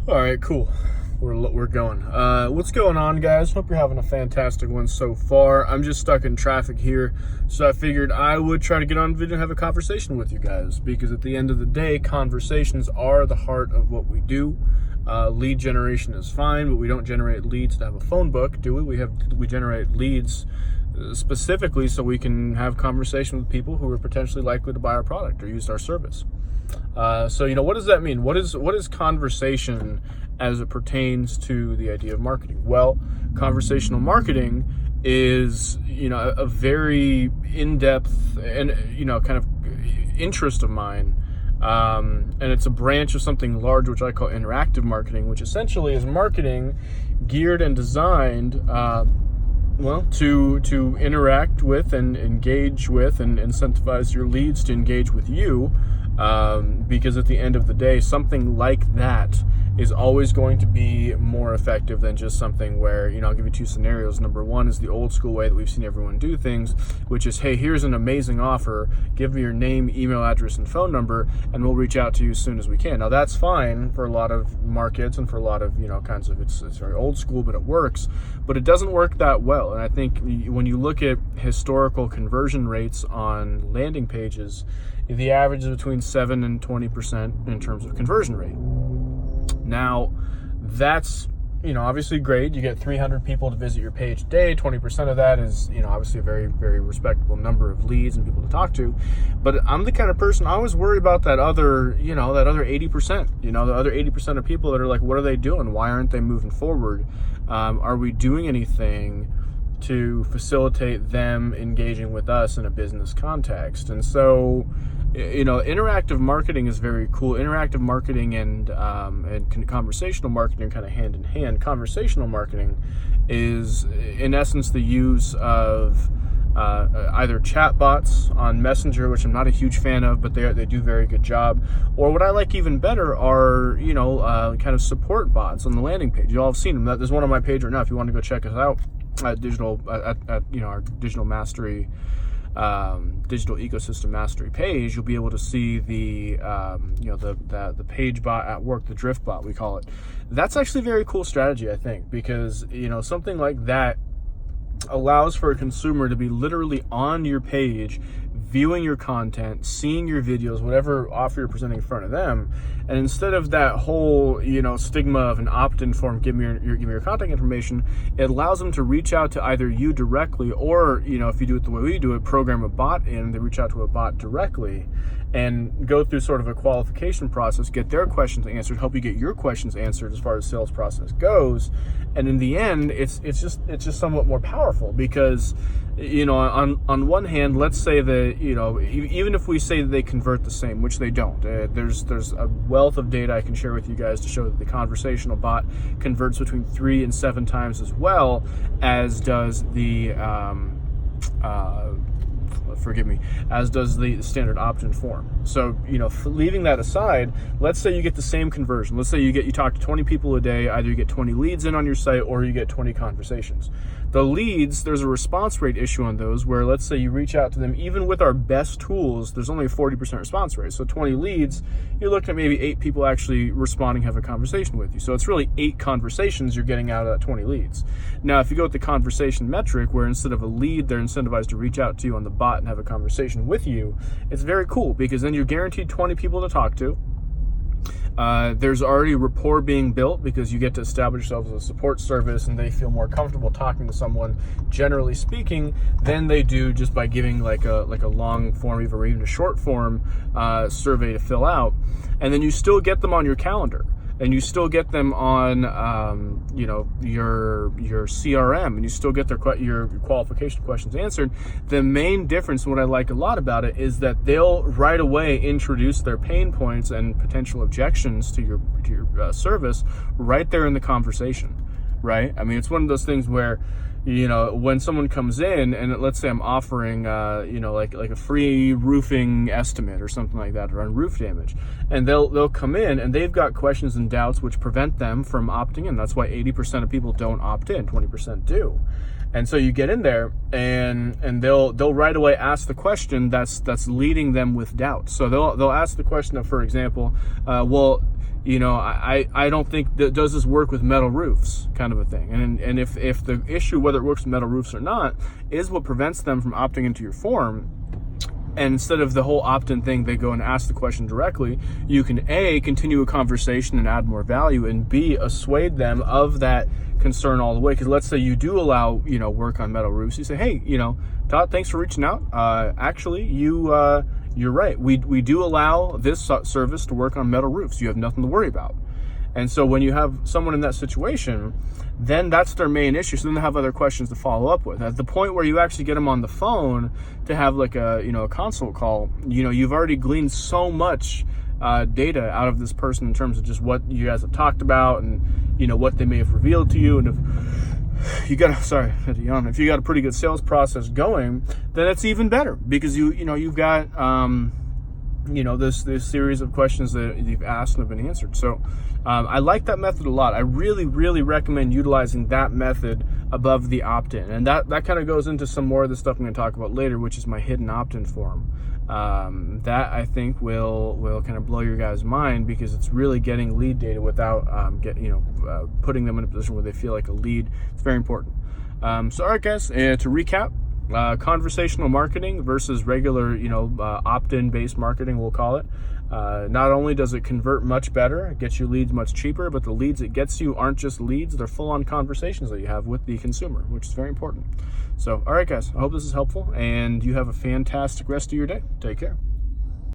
All right, cool. We're going. What's going on, guys? Hope you're having a fantastic one so far. I'm just stuck in traffic here, so I figured I would try to get on video and have a conversation with you guys, because at the end of the day, conversations are the heart of what we do. Lead generation is fine, but we don't generate leads to have a phone book, do we? We generate leads specifically so we can have conversation with people who are potentially likely to buy our product or use our service. So, what does that mean? What is conversation as it pertains to the idea of marketing? Well, conversational marketing is, a very in-depth and, kind of interest of mine. And it's a branch of something large, which I call interactive marketing, which essentially is marketing geared and designed, to interact with and engage with and incentivize your leads to engage with you. Because at the end of the day, something like that is always going to be more effective than just something where, I'll give you two scenarios. Number one is the old school way that we've seen everyone do things, which is, hey, here's an amazing offer. Give me your name, email address, and phone number, and we'll reach out to you as soon as we can. Now, that's fine for a lot of markets and for a lot of, it's very old school, but it works. But it doesn't work that well. And I think when you look at historical conversion rates on landing pages, the average is between 7 and 20% in terms of conversion rate. Now, that's, obviously great. You get 300 people to visit your page a day. 20% of that is, obviously a very, very respectable number of leads and people to talk to. But I'm the kind of person, I always worry about that other 80%, the other 80% of people that are like, what are they doing? Why aren't they moving forward? Are we doing anything to facilitate them engaging with us in a business context? And so, interactive marketing is very cool. Interactive marketing and conversational marketing are kind of hand in hand. Conversational marketing is, in essence, the use of either chatbots on Messenger, which I'm not a huge fan of, but they do a very good job. Or what I like even better are, kind of support bots on the landing page. You all have seen them. There's one on my page right now if you want to go check us out. At our digital mastery, digital ecosystem mastery page, you'll be able to see the page bot at work, the drift bot we call it. That's actually a very cool strategy, I think, because something like that allows for a consumer to be literally on your page, viewing your content, seeing your videos, whatever offer you're presenting in front of them. And instead of that whole, stigma of an opt-in form, give me your contact information, it allows them to reach out to either you directly or, if you do it the way we do it, program a bot in, they reach out to a bot directly and go through sort of a qualification process, get their questions answered, help you get your questions answered as far as sales process goes. And in the end, it's just somewhat more powerful because, on one hand, let's say that, even if we say that they convert the same, which they don't, there's a wealth of data I can share with you guys to show that the conversational bot converts between 3 and 7 times as well as does the as does the standard opt-in form. So, leaving that aside, let's say you get the same conversion. Let's say you talk to 20 people a day, either you get 20 leads in on your site or you get 20 conversations. The leads, there's a response rate issue on those where let's say you reach out to them, even with our best tools, there's only a 40% response rate. So 20 leads, you're looking at maybe 8 people actually responding, have a conversation with you. So it's really 8 conversations you're getting out of that 20 leads. Now, if you go with the conversation metric, where instead of a lead, they're incentivized to reach out to you on the bot and have a conversation with you, it's very cool because then you're guaranteed 20 people to talk to. There's already rapport being built because you get to establish yourself as a support service and they feel more comfortable talking to someone, generally speaking, than they do just by giving like a long form or even a short form survey to fill out. And then you still get them on your calendar. And you still get them on, your CRM, and you still get your qualification questions answered. The main difference, what I like a lot about it, is that they'll right away introduce their pain points and potential objections to your service right there in the conversation, right? I mean, it's one of those things where, when someone comes in and let's say I'm offering, like a free roofing estimate or something like that, or on roof damage, and they'll come in and they've got questions and doubts which prevent them from opting in. That's why 80% of people don't opt in, 20% do. And so you get in there, and they'll right away ask the question that's leading them with doubt. So they'll ask the question of, for example, well, I don't think that, does this work with metal roofs, kind of a thing. And if the issue whether it works with metal roofs or not is what prevents them from opting into your form, and instead of the whole opt-in thing, they go and ask the question directly, you can A, continue a conversation and add more value, and B, assuade them of that concern all the way. Because let's say you do allow, work on metal roofs. You say, hey, Todd, thanks for reaching out. Actually, you're right. We do allow this service to work on metal roofs. You have nothing to worry about. And so when you have someone in that situation, then that's their main issue. So then they have other questions to follow up with. At the point where you actually get them on the phone to have like a consult call, you've already gleaned so much data out of this person in terms of just what you guys have talked about and what they may have revealed to you. And if you got if you got a pretty good sales process going, then it's even better, because you've got this series of questions that you've asked and have been answered. So I like that method a lot. I really, really recommend utilizing that method above the opt-in. And that kind of goes into some more of the stuff I'm going to talk about later, which is my hidden opt-in form. That I think will kind of blow your guys' mind, because it's really getting lead data without putting them in a position where they feel like a lead. It's very important. So all right, guys, to recap, conversational marketing versus regular, opt-in based marketing, we'll call it. Not only does it convert much better, it gets you leads much cheaper, but the leads it gets you aren't just leads, they're full-on conversations that you have with the consumer, which is very important. So, all right, guys, I hope this is helpful, and you have a fantastic rest of your day. Take care.